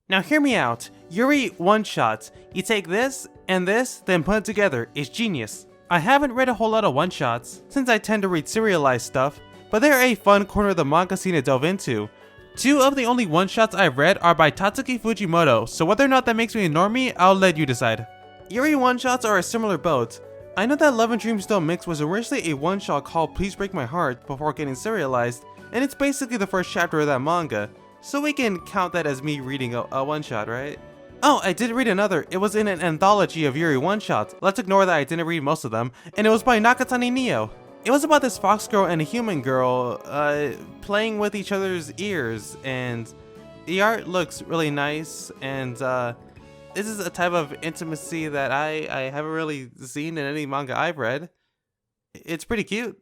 Now hear me out. Yuri one-shots. You take this and this, then put it together. It's genius. I haven't read a whole lot of one-shots, since I tend to read serialized stuff, but they're a fun corner of the manga scene to delve into. Two of the only one-shots I've read are by Tatsuki Fujimoto, so whether or not that makes me a normie, I'll let you decide. Yuri one-shots are a similar boat. I know that Love and Dreams Don't Mix was originally a one-shot called Please Break My Heart before getting serialized, and it's basically the first chapter of that manga, so we can count that as me reading a one-shot, right? Oh, I did read another. It was in an anthology of Yuri one-shots. Let's ignore that I didn't read most of them, and it was by Nakatani Neo. It was about this fox girl and a human girl, playing with each other's ears, and the art looks really nice, and this is a type of intimacy that I haven't really seen in any manga I've read. It's pretty cute.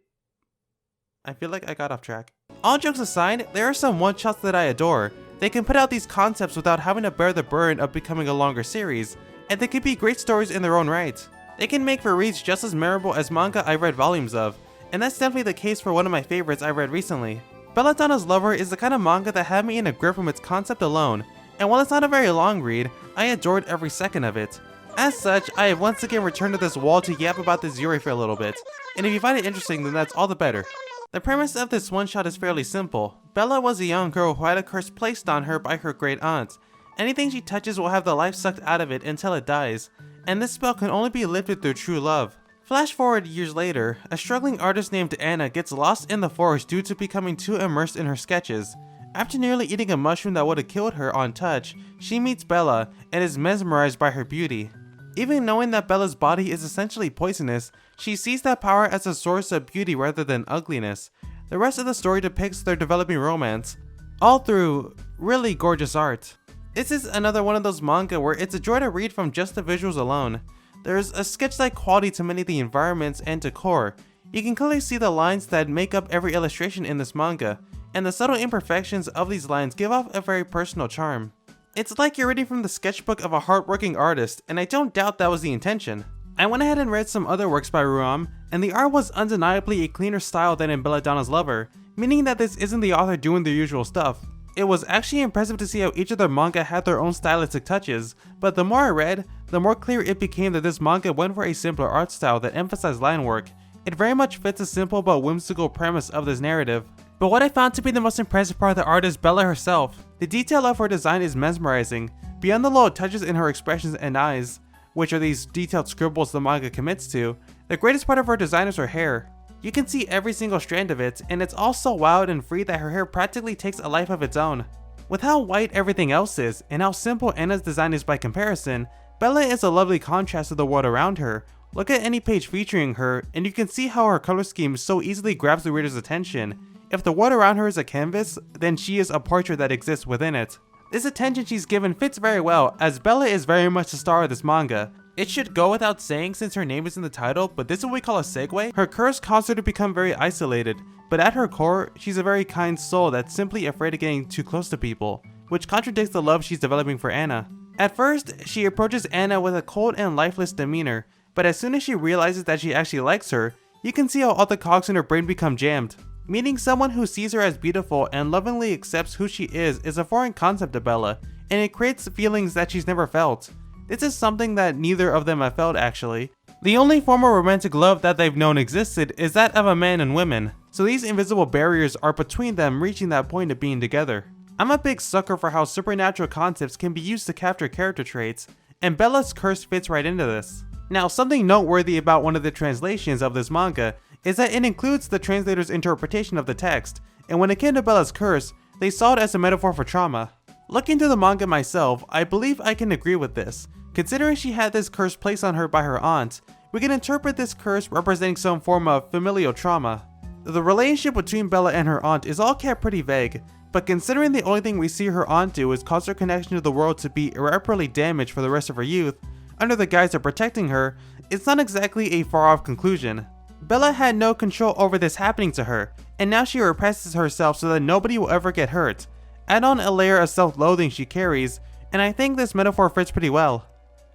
I feel like I got off track. All jokes aside, there are some one-shots that I adore. They can put out these concepts without having to bear the burden of becoming a longer series, and they can be great stories in their own right. They can make for reads just as memorable as manga I've read volumes of, and that's definitely the case for one of my favorites I read recently. Belladonna's Lover is the kind of manga that had me in a grip from its concept alone, and while it's not a very long read, I adored every second of it. As such, I have once again returned to this wall to yap about this Yuri for a little bit, and if you find it interesting, then that's all the better. The premise of this one-shot is fairly simple. Bella was a young girl who had a curse placed on her by her great aunt. Anything she touches will have the life sucked out of it until it dies, and this spell can only be lifted through true love. Flash forward years later, a struggling artist named Anna gets lost in the forest due to becoming too immersed in her sketches. After nearly eating a mushroom that would have killed her on touch, she meets Bella and is mesmerized by her beauty. Even knowing that Bella's body is essentially poisonous, she sees that power as a source of beauty rather than ugliness. The rest of the story depicts their developing romance, all through really gorgeous art. This is another one of those manga where it's a joy to read from just the visuals alone. There's a sketch-like quality to many of the environments and decor. You can clearly see the lines that make up every illustration in this manga, and the subtle imperfections of these lines give off a very personal charm. It's like you're reading from the sketchbook of a hardworking artist, and I don't doubt that was the intention. I went ahead and read some other works by Ruam, and the art was undeniably a cleaner style than in Belladonna's Lover, meaning that this isn't the author doing their usual stuff. It was actually impressive to see how each of their manga had their own stylistic touches, but the more I read, the more clear it became that this manga went for a simpler art style that emphasized line work. It very much fits the simple but whimsical premise of this narrative. But what I found to be the most impressive part of the art is Bella herself. The detail of her design is mesmerizing. Beyond the little touches in her expressions and eyes, which are these detailed scribbles the manga commits to, the greatest part of her design is her hair. You can see every single strand of it, and it's all so wild and free that her hair practically takes a life of its own. With how white everything else is, and how simple Anna's design is by comparison, Bella is a lovely contrast to the world around her. Look at any page featuring her, and you can see how her color scheme so easily grabs the reader's attention. If the world around her is a canvas, then she is a portrait that exists within it. This attention she's given fits very well, as Bella is very much the star of this manga. It should go without saying since her name is in the title, but this is what we call a segue. Her curse caused her to become very isolated, but at her core, she's a very kind soul that's simply afraid of getting too close to people, which contradicts the love she's developing for Anna. At first, she approaches Anna with a cold and lifeless demeanor, but as soon as she realizes that she actually likes her, you can see how all the cogs in her brain become jammed. Meeting someone who sees her as beautiful and lovingly accepts who she is a foreign concept to Bella, and it creates feelings that she's never felt. This is something that neither of them have felt actually. The only form of romantic love that they've known existed is that of a man and women, so these invisible barriers are between them reaching that point of being together. I'm a big sucker for how supernatural concepts can be used to capture character traits, and Bella's curse fits right into this. Now, something noteworthy about one of the translations of this manga is that it includes the translator's interpretation of the text, and when it came to Bella's curse, they saw it as a metaphor for trauma. Looking through the manga myself, I believe I can agree with this. Considering she had this curse placed on her by her aunt, we can interpret this curse representing some form of familial trauma. The relationship between Bella and her aunt is all kept pretty vague, but considering the only thing we see her aunt do is cause her connection to the world to be irreparably damaged for the rest of her youth, under the guise of protecting her, it's not exactly a far-off conclusion. Bella had no control over this happening to her, and now she represses herself so that nobody will ever get hurt. Add on a layer of self-loathing she carries, and I think this metaphor fits pretty well.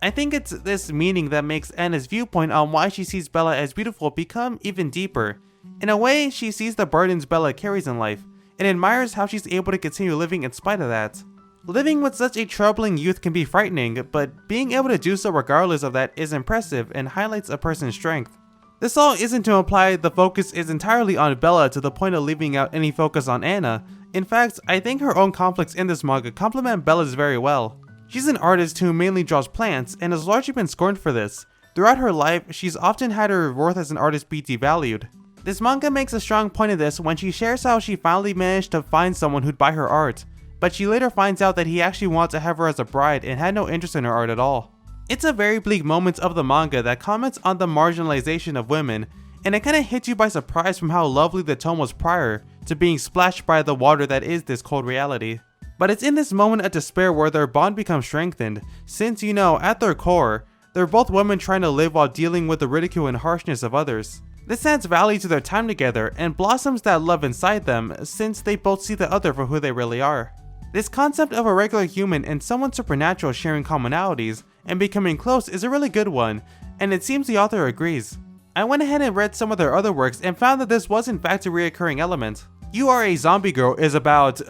I think it's this meaning that makes Anna's viewpoint on why she sees Bella as beautiful become even deeper. In a way, she sees the burdens Bella carries in life, and admires how she's able to continue living in spite of that. Living with such a troubling youth can be frightening, but being able to do so regardless of that is impressive and highlights a person's strength. This all isn't to imply the focus is entirely on Bella to the point of leaving out any focus on Anna. In fact, I think her own conflicts in this manga complement Bella's very well. She's an artist who mainly draws plants and has largely been scorned for this. Throughout her life, she's often had her worth as an artist be devalued. This manga makes a strong point of this when she shares how she finally managed to find someone who'd buy her art, but she later finds out that he actually wanted to have her as a bride and had no interest in her art at all. It's a very bleak moment of the manga that comments on the marginalization of women, and it kinda hits you by surprise from how lovely the tone was prior to being splashed by the water that is this cold reality. But it's in this moment of despair where their bond becomes strengthened, since at their core, they're both women trying to live while dealing with the ridicule and harshness of others. This adds value to their time together and blossoms that love inside them, since they both see the other for who they really are. This concept of a regular human and someone supernatural sharing commonalities and becoming close is a really good one, and it seems the author agrees. I went ahead and read some of their other works and found that this was in fact a reoccurring element. You Are a Zombie Girl is about,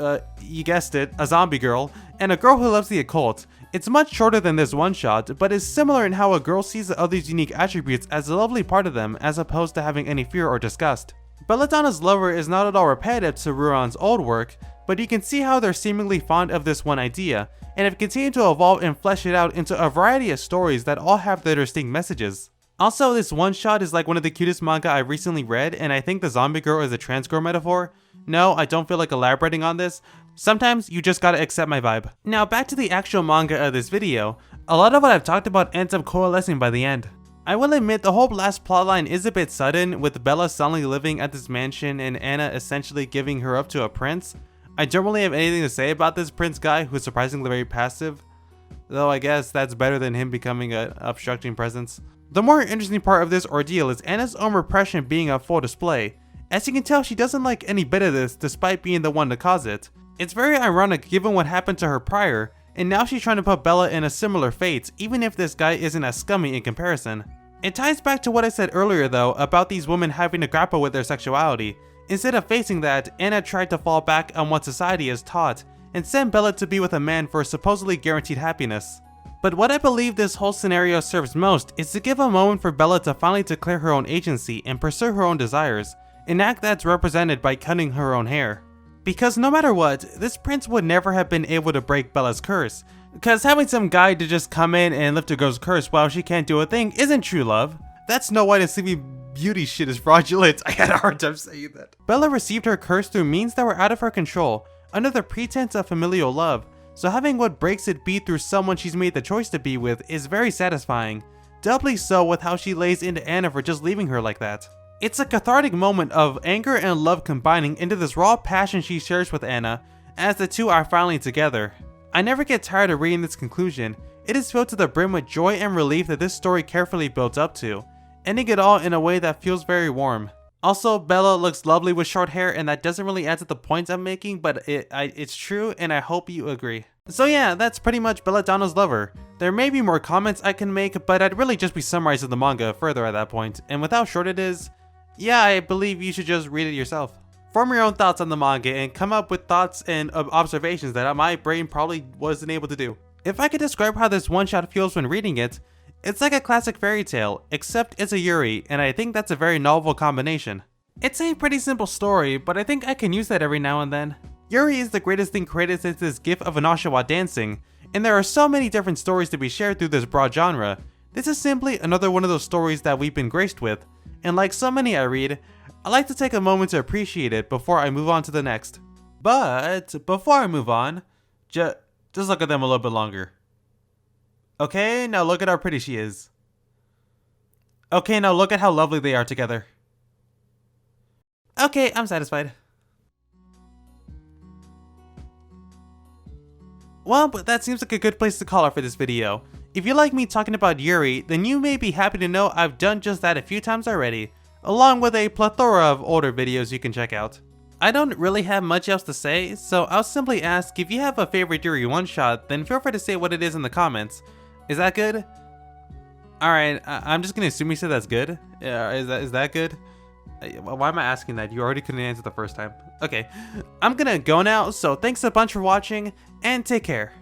you guessed it, a zombie girl, and a girl who loves the occult. It's much shorter than this one-shot, but is similar in how a girl sees the other's unique attributes as a lovely part of them as opposed to having any fear or disgust. Belladonna's lover is not at all repetitive to Ruon's old work, but you can see how they're seemingly fond of this one idea, and have continued to evolve and flesh it out into a variety of stories that all have their distinct messages. Also, this one-shot is like one of the cutest manga I recently read, and I think the zombie girl is a trans girl metaphor. No, I don't feel like elaborating on this. Sometimes you just gotta accept my vibe. Now back to the actual manga of this video. A lot of what I've talked about ends up coalescing by the end. I will admit the whole last plotline is a bit sudden, with Bella suddenly living at this mansion and Anna essentially giving her up to a prince. I don't really have anything to say about this prince guy who's surprisingly very passive, though I guess that's better than him becoming an obstructing presence. The more interesting part of this ordeal is Anna's own repression being on full display. As you can tell, she doesn't like any bit of this despite being the one to cause it. It's very ironic given what happened to her prior, and now she's trying to put Bella in a similar fate even if this guy isn't as scummy in comparison. It ties back to what I said earlier though about these women having to grapple with their sexuality. Instead of facing that, Anna tried to fall back on what society has taught and send Bella to be with a man for supposedly guaranteed happiness. But what I believe this whole scenario serves most is to give a moment for Bella to finally declare her own agency and pursue her own desires, an act that's represented by cutting her own hair. Because no matter what, this prince would never have been able to break Bella's curse, because having some guy to just come in and lift a girl's curse while she can't do a thing isn't true love. That Snow White and Sleeping Beauty shit is fraudulent. I had a hard time saying that. Bella received her curse through means that were out of her control, under the pretense of familial love, so having what breaks it be through someone she's made the choice to be with is very satisfying, doubly so with how she lays into Anna for just leaving her like that. It's a cathartic moment of anger and love combining into this raw passion she shares with Anna, as the two are finally together. I never get tired of reading this conclusion. It is filled to the brim with joy and relief that this story carefully builds up to, ending it all in a way that feels very warm. Also, Bella looks lovely with short hair, and that doesn't really add to the points I'm making, but it's true and I hope you agree. So yeah, that's pretty much Belladonna's Lover. There may be more comments I can make, but I'd really just be summarizing the manga further at that point, and with how short it is, yeah, I believe you should just read it yourself. Form your own thoughts on the manga and come up with thoughts and observations that my brain probably wasn't able to do. If I could describe how this one-shot feels when reading it, it's like a classic fairy tale, except it's a Yuri, and I think that's a very novel combination. It's a pretty simple story, but I think I can use that every now and then. Yuri is the greatest thing created since this gift of an Oshawa dancing, and there are so many different stories to be shared through this broad genre. This is simply another one of those stories that we've been graced with, and like so many I read, I like to take a moment to appreciate it before I move on to the next. But before I move on, just look at them a little bit longer. Okay, now look at how pretty she is. Okay, now look at how lovely they are together. Okay, I'm satisfied. Well, but that seems like a good place to call it for this video. If you like me talking about Yuri, then you may be happy to know I've done just that a few times already, along with a plethora of older videos you can check out. I don't really have much else to say, so I'll simply ask if you have a favorite Yuri one-shot, then feel free to say what it is in the comments. Is that good? Alright, I'm just gonna assume you said that's good. Is that good? Why am I asking that? You already couldn't answer the first time. Okay. I'm gonna go now, so thanks a bunch for watching, and take care.